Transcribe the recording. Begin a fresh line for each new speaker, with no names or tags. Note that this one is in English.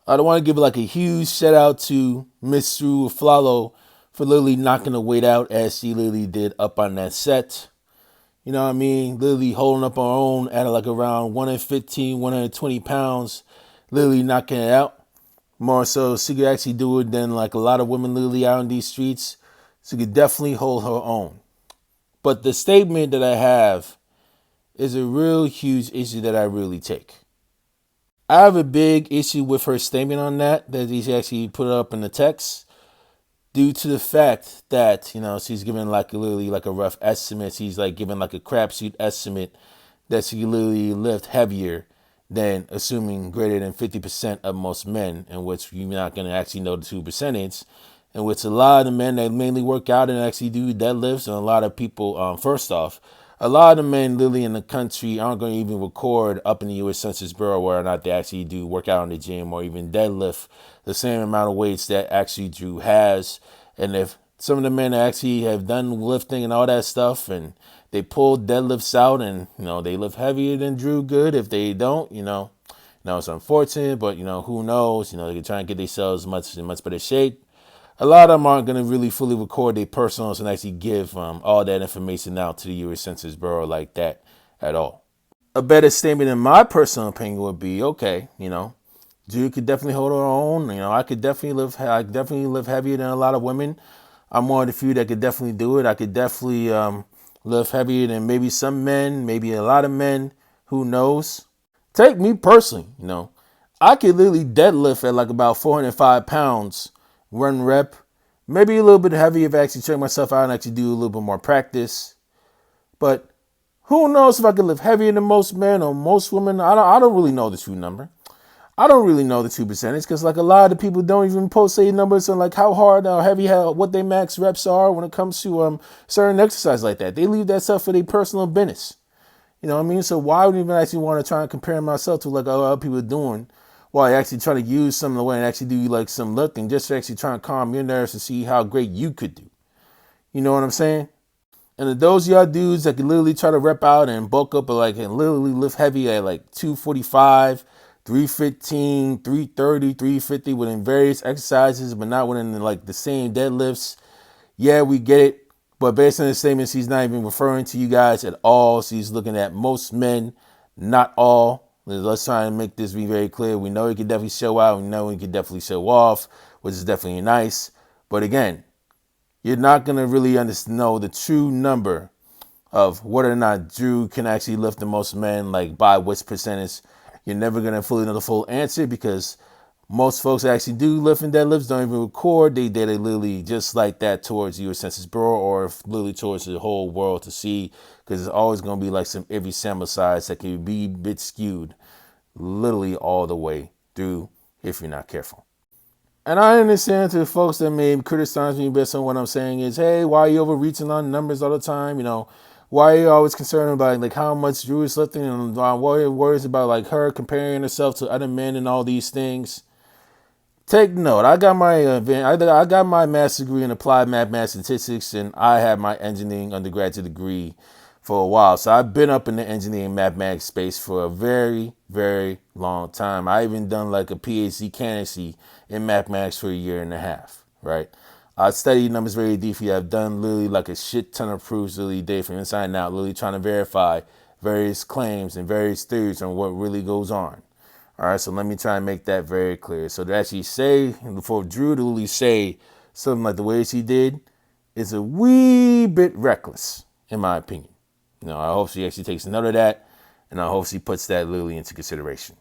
I don't want to give like a huge shout out to Miss Drew Flalo for literally knocking the weight out as she literally did up on that set. You know what I mean? Literally holding up her own at like around 115, 120 pounds, literally knocking it out. More so, she could actually do it than like a lot of women literally out in these streets. She could definitely hold her own. But the statement that I have is a real huge issue that I really take. I have a big issue with her statement on that he actually put up in the text, due to the fact that, she's giving like literally like a rough estimate. She's like giving like a crapshoot estimate that she could literally lift heavier than assuming greater than 50% of most men, in which you're not going to actually know the true percentage, in which a lot of the men that mainly work out and actually do deadlifts, and a lot of people, first off, a lot of the men literally in the country aren't going to even record up in the U.S. Census Bureau whether or not they actually do work out in the gym or even deadlift the same amount of weights that actually Drew has. And if some of the men actually have done lifting and all that stuff and they pull deadlifts out and, they lift heavier than Drew, good. If they don't, it's unfortunate, but, who knows? They can try and get themselves in much better shape. A lot of them aren't going to really fully record their personals and actually give all that information out to the U.S. Census Bureau like that at all. A better statement, in my personal opinion, would be, okay, Drew could definitely hold her own. I definitely live heavier than a lot of women. I'm one of the few that could definitely do it. I could definitely live heavier than maybe some men, maybe a lot of men. Who knows? Take me personally, I could literally deadlift at like about 405 pounds, run rep, maybe a little bit heavy if I actually check myself out and actually do a little bit more practice. But who knows if I could lift heavier than most men or most women? I don't really know the true number. I don't really know the true percentage because like a lot of the people don't even post their numbers on like how hard or heavy, what their max reps are when it comes to certain exercise like that. They leave that stuff for their personal business. You know what I mean? So why would I even actually want to try and compare myself to like other people doing while I actually try to use some of the way and actually do like some lifting just to actually try and calm your nerves to see how great you could do. You know what I'm saying? And if those y'all dudes that can literally try to rep out and bulk up and literally lift heavy at like 245, 315, 330, 350 within various exercises, but not within like the same deadlifts. Yeah, we get it. But based on the statements, he's not even referring to you guys at all. So he's looking at most men, not all. Let's try and make this be very clear. We know he can definitely show out. We know he can definitely show off, which is definitely nice. But again, you're not going to really know the true number of whether or not Drew can actually lift the most men, like by which percentage. You're never going to fully know the full answer because most folks that actually do lift and deadlifts don't even record. They did it literally just like that towards the U.S. Census Bureau or literally towards the whole world to see, because it's always going to be like every sample size that can be a bit skewed literally all the way through if you're not careful. And I understand to the folks that may criticize me based on what I'm saying is, hey, why are you overreaching on numbers all the time? Why are you always concerned about like how much Drew is lifting and why are you worried about like her comparing herself to other men and all these things? Take note. I got my master's degree in applied mathematics and statistics, and I had my engineering undergraduate degree for a while. So I've been up in the engineering mathematics space for a very, very long time. I even done like a PhD candidacy in mathematics for a year and a half, right? I studied numbers very deeply. I've done literally like a shit ton of proofs literally day from inside and out, literally trying to verify various claims and various theories on what really goes on. All right, so let me try and make that very clear. So to actually say, for Drew to really say something like the way she did is a wee bit reckless, in my opinion. I hope she actually takes note of that, and I hope she puts that literally into consideration.